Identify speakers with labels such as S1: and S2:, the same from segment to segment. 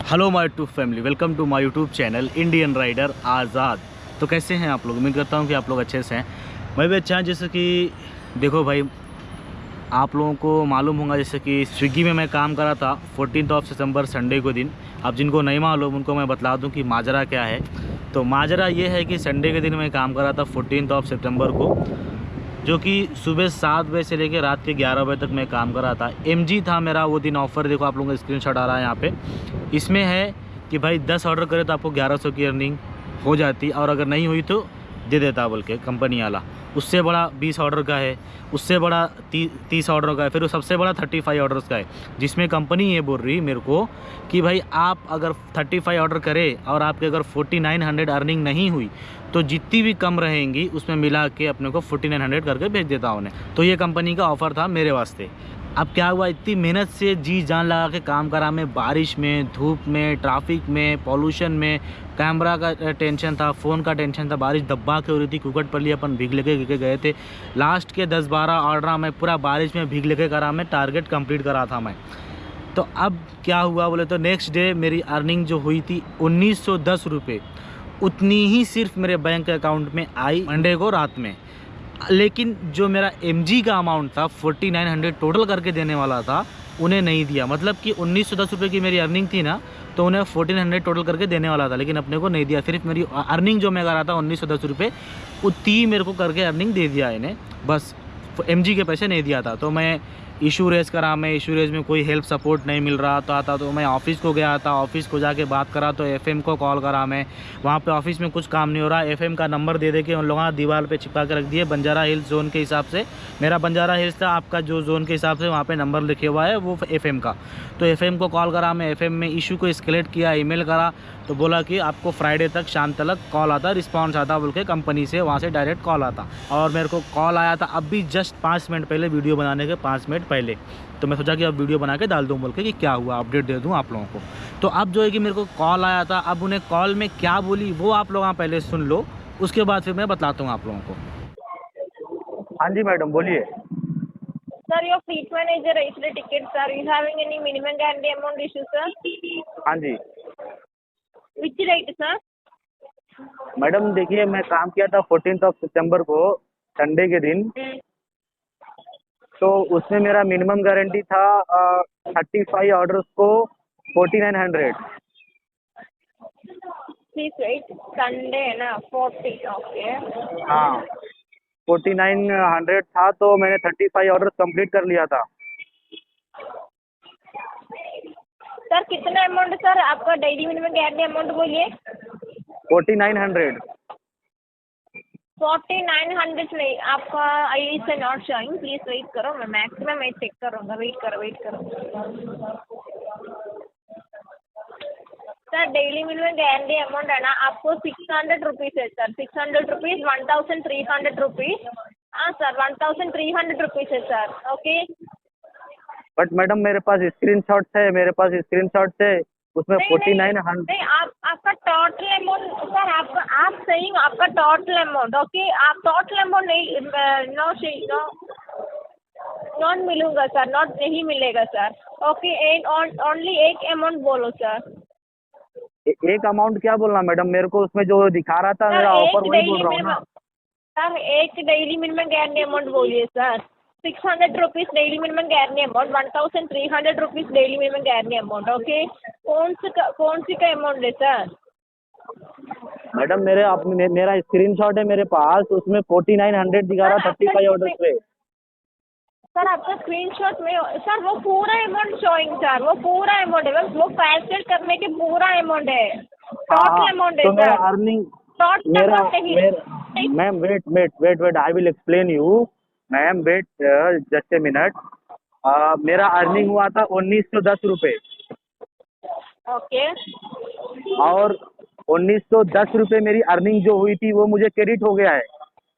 S1: Hello my YouTube family, welcome to my YouTube channel Indian Rider Azad. तो कैसे हैं आप लोग? उम्मीद करता हूं कि आप लोग अच्छे से हैं। मैं भी अच्छा हूं। जैसे कि देखो भाई, आप लोगों को मालूम होगा जैसे कि स्विगी में मैं काम करा था 14 सितंबर संडे को दिन। अब जिनको नहीं मालूम उनको मैं बतला दूं कि माजरा क्या है। तो माजरा ये है कि संडे के दिन मैं काम करा था 14 सितंबर को, जो कि सुबह 7 बजे से लेकर रात के 11 बजे तक मैं काम कर रहा था। एमजी था मेरा वो दिन। ऑफ़र देखो, आप लोगों का स्क्रीनशॉट आ रहा है यहाँ पे। इसमें है कि भाई 10 ऑर्डर करे तो आपको 1100 की अर्निंग हो जाती, और अगर नहीं हुई तो दे देता बोल के कंपनी वाला। उससे बड़ा 20 ऑर्डर का है, उससे बड़ा 30 ऑर्डर का है, फिर वो सबसे बड़ा 35 ऑर्डर्स का है, जिसमें कंपनी ये बोल रही मेरे को कि भाई आप अगर 35 ऑर्डर करें और आपके अगर 4900 अर्निंग नहीं हुई तो जितनी भी कम रहेंगी उसमें मिला के अपने को 4900 करके भेज देता उन्हें। तो ये कंपनी का ऑफ़र था मेरे वास्ते। अब क्या हुआ, इतनी मेहनत से जी जान लगा के काम करा मैं, बारिश में, धूप में, ट्रैफिक में, पॉल्यूशन में, कैमरा का टेंशन था, फ़ोन का टेंशन था, बारिश दब्बा के हो रही थी, कुकट पर लिए अपन भीग लेके गए थे। लास्ट के 10-12 ऑर्डर मैं पूरा बारिश में भीग लेके करा, मैं टारगेट कंप्लीट करा था मैं। तो अब क्या हुआ बोले तो नेक्स्ट डे मेरी अर्निंग जो हुई थी 1910 रुपये, उतनी ही सिर्फ मेरे बैंक अकाउंट में आई मंडे को रात में। लेकिन जो मेरा एमजी का अमाउंट था 4900 टोटल करके देने वाला था, उन्हें नहीं दिया। मतलब कि 1910 रुपये की मेरी अर्निंग थी ना, तो उन्हें 1400 टोटल करके देने वाला था, लेकिन अपने को नहीं दिया। सिर्फ मेरी अर्निंग जो मैं कर रहा था 1910 रुपये, उतनी मेरे को करके अर्निंग दे दिया इन्हें, बस एमजी के पैसे नहीं दिया था। तो मैं इशू रेज़ करा, मैं इशू रेज़ में कोई हेल्प सपोर्ट नहीं मिल रहा था, तो मैं ऑफ़िस को गया था। ऑफ़िस को जाके बात करा तो एफएम को कॉल करा मैं, वहाँ पे ऑफ़िस में कुछ काम नहीं हो रहा। एफएम का नंबर दे के उन लोगों ने दीवार पे चिपका के रख दिए, बंजारा हिल्स जोन के हिसाब से। मेरा बंजारा हिल्स था, आपका जो जोन के हिसाब से वहाँ पे नंबर लिखे हुआ है वो एफएम का। तो एफएम को कॉल करा मैं, एफएम में इशू को एस्केलेट किया, ईमेल करा, तो बोला कि आपको फ्राइडे तक शाम तक कॉल आता, रिस्पॉन्स आता बोल के कंपनी से, वहाँ से डायरेक्ट कॉल आता। और मेरे को कॉल आया था अभी जस्ट 5 मिनट पहले, वीडियो बनाने के 5 मिनट पहले। तो मैं सोचा कि अब वीडियो बना के डाल दूँ बोल के कि क्या हुआ, अपडेट दे दूँ आप लोगों को। तो अब जो है कि मेरे को कॉल आया था, अब उन्हें कॉल में क्या बोली वो आप लोग पहले सुन लो, उसके बाद फिर मैं बताता हूँ आप लोगों को। हाँ जी मैडम, बोलिए।
S2: Sir, your fleet manager raised the ticket, sir. Are you having any minimum guarantee amount issue, sir?
S1: हाँ जी
S2: Which rate, sir?
S1: मैडम, देखिए मैं काम किया था 14 सितंबर को संडे के दिन। तो उसमें मेरा मिनिमम गारंटी था 35 ऑर्डर्स को 4900।
S2: Please wait. Sunday है ना 40, okay.
S1: हाँ, 4900 था, तो मैंने 35 ऑर्डर्स कंप्लीट कर लिया था।
S2: सर कितना अमाउंट सर आपका डेली मिनिमम गारंटी अमाउंट बोलिए?
S1: 4900।
S2: 4900 नहीं, आपका आई से नॉट शोइंग। प्लीज वेट करो, मैं मैक्सिमम मैं चेक करूँगा। वेट करो। Sir daily minimum guarantee amount है ना आपको 600 रुपीज़ है सर। 600 rupees, 1300 rupees. हाँ सर, 1300 रुपीज़ है सर। ओके।
S1: बट मैडम मेरे पास स्क्रीनशॉट्स है, उसमें
S2: नहीं
S1: 4900।
S2: नहीं, आप आपका टोटल अमाउंट सर, आप सही आपका टोटल अमाउंट। ओके, आप टोटल अमाउंट नहीं, नो नॉट मिलूंगा सर, नॉट नहीं मिलेगा सर। ओके, ओनली एक अमाउंट बोलो सर।
S1: एक अमाउंट क्या बोलना मैडम, मेरे को उसमें जो दिखा रहा था
S2: सर
S1: मेरा
S2: एक
S1: ऑफर वही बोल
S2: डेली
S1: रहा हूँ ना।
S2: मिनिमम सर, एक डेली मिनिमम गारंटी अमाउंट बोलिए sir. 600 rupees daily minimum guarantee amount, 1300 rupees daily minimum guarantee amount. Okay, कौन सी का अमाउंट है सर?
S1: मैडम मेरा स्क्रीनशॉट है मेरे पास, उसमें 4900 दिखा रहा 35 ऑर्डर्स पे।
S2: सर आपका स्क्रीनशॉट में सर वो पूरा अमाउंट शोइंग सर, वो पूरा अमाउंट है, बस वो कैलकुलेट करने के पूरा अमाउंट है, टोटल अमाउंट है
S1: तो मेरा
S2: सर।
S1: अर्निंग,
S2: टोटल
S1: मेरा
S2: अमाउंट नहीं।
S1: Ma'am wait, I will explain you. Ma'am wait just a minute. मेरा अर्निंग हुआ था 1910 रुपये,
S2: ओके
S1: और 1910 रुपये मेरी अर्निंग जो हुई थी वो मुझे क्रेडिट हो गया है।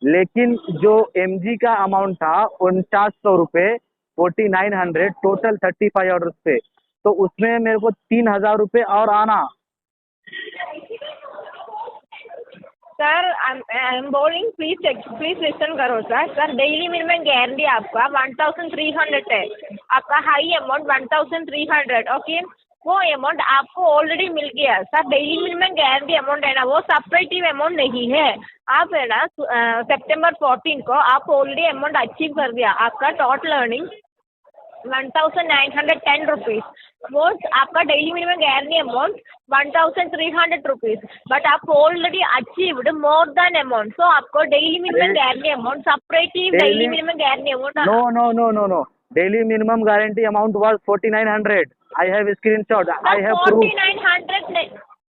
S1: लेकिन जो एमजी का अमाउंट था 4900 रुपये, 4900 टोटल 35 ऑर्डर्स पे, तो उसमें मेरे को 3000 रुपये और आना।
S2: सर आई एम बोलिंग, प्लीज लिसन करो sir. Sir daily minimum guarantee आपका 1300 है, आपका हाई अमाउंट 1300। ओके, वो अमाउंट आपको ऑलरेडी मिल गया sir. Daily minimum guarantee amount है ना, वो सेपरेटिव अमाउंट नहीं है। आप है ना सितंबर 14 को आप ऑलरेडी अमाउंट अचीव कर दिया। आपका टोटल अर्निंग 1910 रुपीज़, वो आपका daily minimum guarantee amount 1300 rupees, but आप already achieved more than amount. So आपको daily minimum guarantee amount separative daily minimum guarantee amount
S3: No. Daily minimum guarantee amount was 4900. I have screenshot. I have proof.
S2: 4900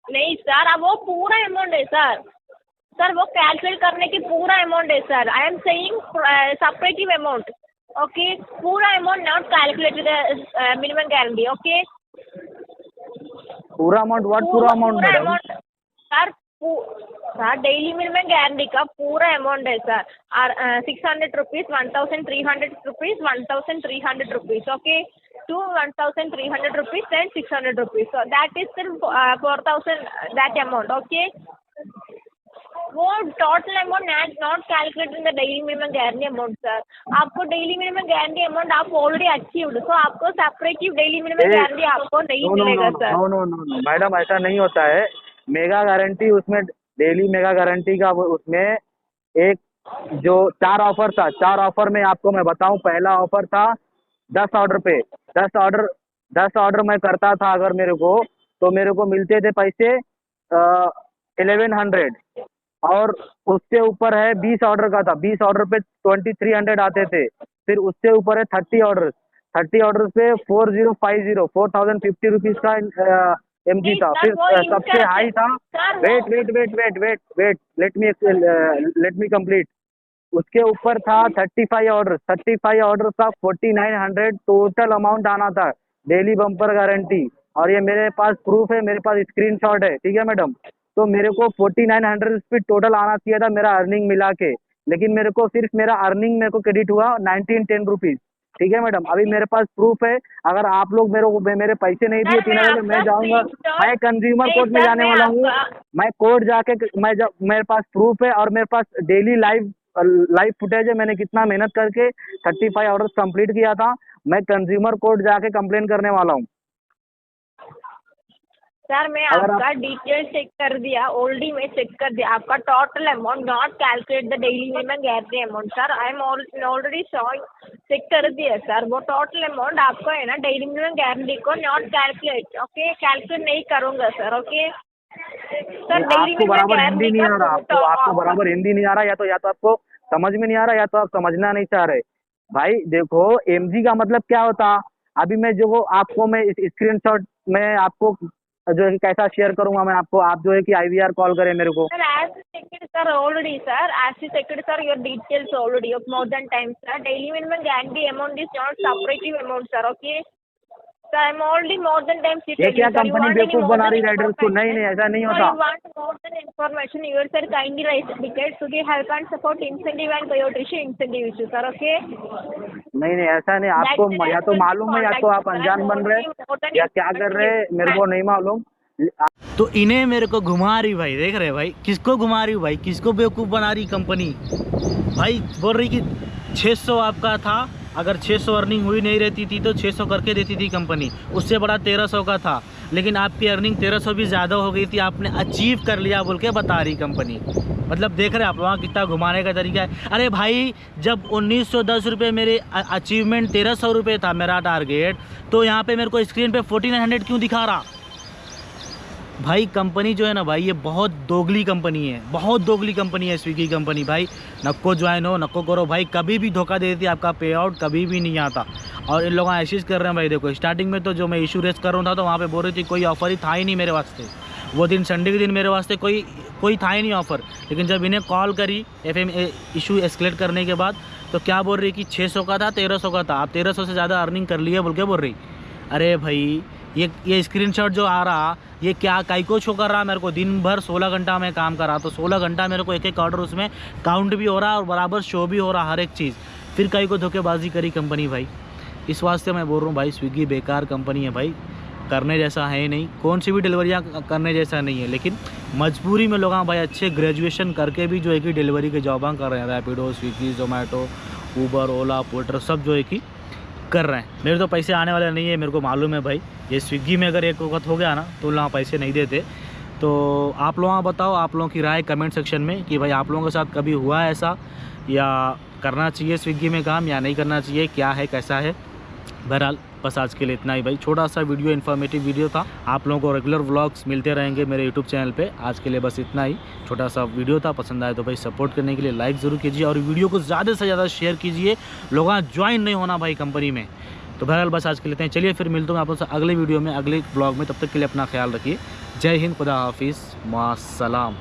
S2: नहीं sir, अब वो पूरा amount है sir. Sir वो calculate करने की पूरा अमाउंट है sir. I am saying separative amount, okay. पूरा amount not calculated minimum guarantee, okay.
S3: पूरा अमाउंट व्हाट? पूरा amount madam
S2: sir, sir daily minimum guarantee का पूरा अमाउंट है sir. 600 rupees, 1300 rupees, 1300 rupees, okay. Two 1300 rupees and 600 rupees, so that is 4000 that amount, okay. वो total amount not calculated the daily minimum guarantee amount sir. आपको daily minimum guarantee amount आप already achieved, सो आपको separative daily minimum guarantee आपको नहीं मिलेगा sir.
S3: No madam, ऐसा नहीं होता है। मेगा गारंटी, उसमें डेली मेगा गारंटी का उसमें एक जो 4 ऑफर था, 4 ऑफर में आपको मैं बताऊं। पहला ऑफर था 10 ऑर्डर पे। 10 ऑर्डर मैं करता था अगर मेरे को, तो मेरे को मिलते थे पैसे 1100। और उससे ऊपर है 20 ऑर्डर का था। 20 ऑर्डर पे 2300 आते थे। फिर उससे ऊपर है 30 ऑर्डर। 30 ऑर्डर पे 4050 रुपीज का एमजी था। फिर सबसे हाई था, वेट लेट मी कंप्लीट। उसके ऊपर था 35 ऑर्डर। 35 ऑर्डर का 4900 टोटल अमाउंट आना था, डेली बम्पर गारंटी। और ये मेरे पास प्रूफ है, मेरे पास स्क्रीनशॉट है, ठीक है मैडम। तो मेरे को 4900 रुपीज टोटल आना चाहिए था मेरा अर्निंग मिला के, लेकिन मेरे को सिर्फ मेरा अर्निंग मेरे को क्रेडिट हुआ 1910 रुपीज, ठीक है मैडम। अभी मेरे पास प्रूफ है। अगर आप लोग मेरे पैसे नहीं दिए 3000, मैं जाऊंगा, मैं कंज्यूमर कोर्ट में जाने वाला हूँ। मैं कोर्ट जाके मेरे पास प्रूफ है और मेरे पास डेली लाइव फुटेज है। मैंने कितना मेहनत करके 35 ऑर्डर्स कंप्लीट किया था। मैं कंज्यूमर कोर्ट जाके कंप्लेन करने वाला हूँ
S2: सर। मैं आपका डिटेल चेक कर दिया, ऑलरेडी मैं चेक कर दिया। आपका total amount not calculate the daily minimum guarantee amount sir. I am already check कर दिया सर। वो टोटल अमाउंट आपको है ना डेली मिनिमम गारंटी को नॉट कैलकुलेट, ओके, कैलकुलेट नहीं करूँगा सर, ओके सर।
S3: आपको बराबर हिंदी नहीं आ रहा, आपको बराबर हिंदी नहीं आ रहा, या तो आपको समझ में नहीं आ रहा, या तो आप समझना नहीं चाह रहे। भाई देखो, एमजी का मतलब क्या होता। अभी मैं जो आपको मैं स्क्रीनशॉट में आपको जो है कैसा शेयर करूंगा मैं आपको, आप जो है कि IVR कॉल करें मेरे को।
S2: Sir as checked sir already sir, as checked sir your details already of more than time sir. Daily minimum guarantee amount is not separative amount sir, okay sir। I'm already more than time checked।
S3: ये क्या company बेवकूफ बना रही Riders को? नहीं, ऐसा नहीं होता।
S2: You want more than information, you sir kindly raise tickets to the help and support incentive and coyote incentive issue sir, okay।
S3: नहीं, ऐसा नहीं। आपको या तो मालूम है, या तो आप अनजान बन रहे, या क्या कर रहे, मेरे को नहीं मालूम।
S1: तो इन्हें मेरे को घुमा रही भाई, देख रहे भाई, किसको घुमा रही भाई, किसको बेवकूफ़ बना रही कंपनी भाई। बोल रही कि 600 आपका था, अगर 600 अर्निंग हुई नहीं रहती थी तो 600 करके देती थी कंपनी। उससे बड़ा 1300 का था, लेकिन आपकी अर्निंग 1300 भी ज़्यादा हो गई थी, आपने अचीव कर लिया बोल के बता रही कंपनी। मतलब देख रहे हैं आप वहाँ कितना घुमाने का तरीका है। अरे भाई, जब 1910 रुपये मेरे अचीवमेंट 1300 रुपये था मेरा टारगेट, तो यहाँ पे मेरे को स्क्रीन पे 4900 क्यों दिखा रहा भाई। कंपनी जो है ना भाई, ये बहुत दोगली कंपनी है, बहुत दोगली कंपनी है स्विगी कंपनी भाई। नको ज्वाइन हो, नको करो भाई, कभी भी धोखा दे देती है, आपका पे आउट कभी भी नहीं आता। और इन लोगों ऐसी कर रहे हैं भाई। देखो स्टार्टिंग में तो जो मैं इशू रेस कर रहा था, तो वहाँ पे बोल रही थी कोई ऑफर ही था ही नहीं मेरे वास्ते। वो दिन संडे के दिन मेरे वास्ते कोई था ही नहीं ऑफ़र। लेकिन जब इन्हें कॉल करी FM इशू एस्केलेट करने के बाद, तो क्या बोल रही कि 600 का था, 1300 का था, आप 1300 से ज़्यादा अर्निंग कर लिए बोल के बोल रही। अरे भाई, ये स्क्रीनशॉट जो आ रहा, ये क्या काई को शो कर रहा मेरे को। दिन भर 16 घंटा मैं काम कर रहा, तो 16 घंटा मेरे को एक ऑर्डर उसमें काउंट भी हो रहा और बराबर शो भी हो रहा, हर एक चीज़। फिर काई को धोखेबाजी करी कंपनी भाई। इस वास्ते मैं बोल रहा हूँ भाई, स्विगी बेकार कंपनी है भाई, करने जैसा है नहीं। कौन सी भी डिलीवरियाँ करने जैसा नहीं है, लेकिन मजबूरी में लोग भाई अच्छे ग्रेजुएशन करके भी जो है कि डिलीवरी के जॉबां कर रहे हैं। रैपिडो, स्विगी, जोमेटो, ऊबर, ओला, पोर्टर सब जो है कि कर रहे हैं। मेरे तो पैसे आने वाले नहीं है, मेरे को मालूम है भाई। ये स्विगी में अगर एक वक्त हो गया ना तो वहाँ पैसे नहीं देते। तो आप लोग बताओ, आप लोगों की राय कमेंट सेक्शन में कि भाई आप लोगों के साथ कभी हुआ है ऐसा, या करना चाहिए स्विगी में काम या नहीं करना चाहिए, क्या है कैसा है। बहरहाल बस आज के लिए इतना ही भाई, छोटा सा वीडियो, इन्फॉर्मेटिव वीडियो था। आप लोगों को रेगुलर व्लॉग्स मिलते रहेंगे मेरे यूट्यूब चैनल पे। आज के लिए बस इतना ही, छोटा सा वीडियो था। पसंद आए तो भाई सपोर्ट करने के लिए लाइक ज़रूर कीजिए और वीडियो को ज़्यादा से ज़्यादा शेयर कीजिए। लोग ज्वाइन नहीं होना भाई कंपनी में। तो बहरहाल बस आज के लिए इतना ही। चलिए फिर मिलता हूँ आप लोगों से अगले वीडियो में, अगले ब्लॉग में। तब तक के लिए अपना ख्याल रखिए। जय हिंद, खुदा हाफिज़, मास्सलाम।